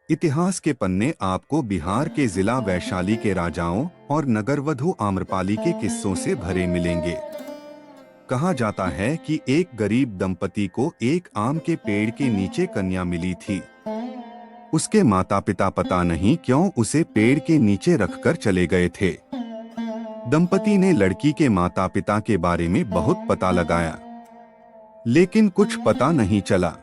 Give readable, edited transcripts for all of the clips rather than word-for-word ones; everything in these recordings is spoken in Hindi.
इतिहास के पन्ने आपको बिहार के जिला वैशाली के राजाओं और नगरवधु आम्रपाली के किस्सों से भरे मिलेंगे। कहा जाता है कि एक गरीब दंपति को एक आम के पेड़ के नीचे कन्या मिली थी। उसके माता पिता पता नहीं क्यों उसे पेड़ के नीचे रखकर चले गए थे। दंपति ने लड़की के माता पिता के बारे में बहुत पता लगाया, लेकिन कुछ पता नहीं चला।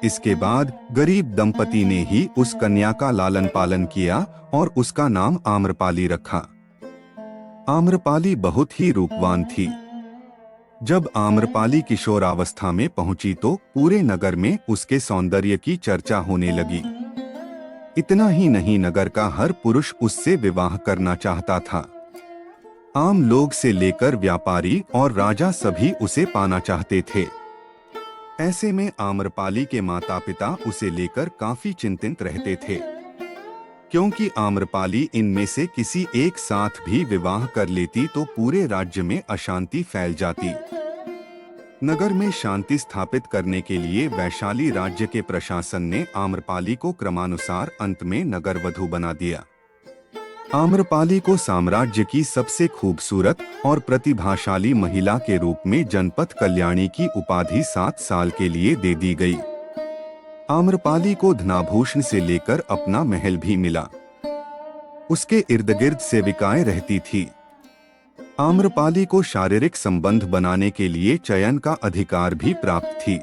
इसके बाद गरीब दंपति ने ही उस कन्या का लालन पालन किया और उसका नाम आम्रपाली रखा। आम्रपाली बहुत ही रूपवान थी। जब आम्रपाली किशोरावस्था में पहुंची तो पूरे नगर में उसके सौंदर्य की चर्चा होने लगी। इतना ही नहीं, नगर का हर पुरुष उससे विवाह करना चाहता था। आम लोग से लेकर व्यापारी और राजा सभी उसे पाना चाहते थे। ऐसे में आम्रपाली के माता पिता उसे लेकर काफी चिंतित रहते थे, क्योंकि आम्रपाली इनमें से किसी एक साथ भी विवाह कर लेती तो पूरे राज्य में अशांति फैल जाती। नगर में शांति स्थापित करने के लिए वैशाली राज्य के प्रशासन ने आम्रपाली को क्रमानुसार अंत में नगरवधु बना दिया। आम्रपाली को साम्राज्य की सबसे खूबसूरत और प्रतिभाशाली महिला के रूप में जनपद कल्याणी की उपाधि 7 साल के लिए दे दी गई। आम्रपाली को धनाभूषण से लेकर अपना महल भी मिला। उसके इर्द गिर्द सेविकाएं रहती थी। आम्रपाली को शारीरिक संबंध बनाने के लिए चयन का अधिकार भी प्राप्त थी।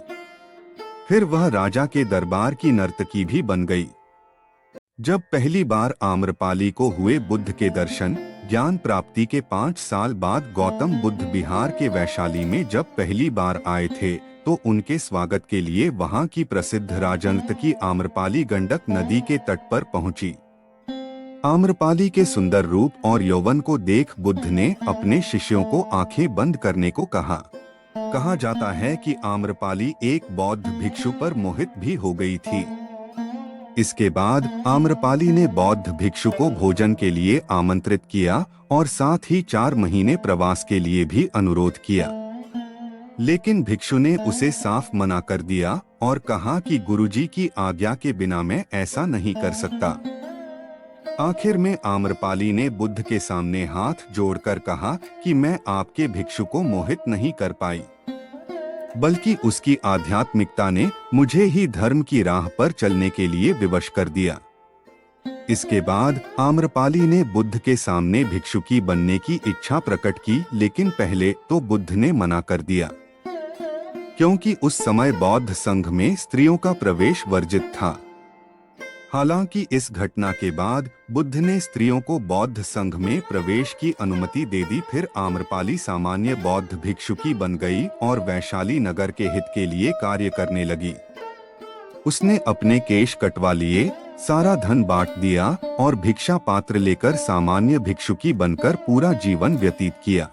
फिर वह राजा के दरबार की नर्तकी भी बन गई। जब पहली बार आम्रपाली को हुए बुद्ध के दर्शन, ज्ञान प्राप्ति के 5 साल बाद गौतम बुद्ध बिहार के वैशाली में जब पहली बार आए थे तो उनके स्वागत के लिए वहां की प्रसिद्ध राजनर्तकी आम्रपाली गंडक नदी के तट पर पहुंची। आम्रपाली के सुंदर रूप और यौवन को देख बुद्ध ने अपने शिष्यों को आंखें बंद करने को कहा। कहा जाता है कि आम्रपाली एक बौद्ध भिक्षु पर मोहित भी हो गई थी। इसके बाद आम्रपाली ने बौद्ध भिक्षु को भोजन के लिए आमंत्रित किया और साथ ही 4 महीने प्रवास के लिए भी अनुरोध किया, लेकिन भिक्षु ने उसे साफ मना कर दिया और कहा कि गुरुजी की आज्ञा के बिना मैं ऐसा नहीं कर सकता। आखिर में आम्रपाली ने बुद्ध के सामने हाथ जोड़कर कहा कि मैं आपके भिक्षु को मोहित नहीं कर पाई, बल्कि उसकी आध्यात्मिकता ने मुझे ही धर्म की राह पर चलने के लिए विवश कर दिया। इसके बाद आम्रपाली ने बुद्ध के सामने भिक्षुकी बनने की इच्छा प्रकट की, लेकिन पहले तो बुद्ध ने मना कर दिया, क्योंकि उस समय बौद्ध संघ में स्त्रियों का प्रवेश वर्जित था। हालांकि इस घटना के बाद बुद्ध ने स्त्रियों को बौद्ध संघ में प्रवेश की अनुमति दे दी। फिर आम्रपाली सामान्य बौद्ध भिक्षुकी बन गई और वैशाली नगर के हित के लिए कार्य करने लगी। उसने अपने केश कटवा लिए, सारा धन बांट दिया और भिक्षा पात्र लेकर सामान्य भिक्षुकी बनकर पूरा जीवन व्यतीत किया।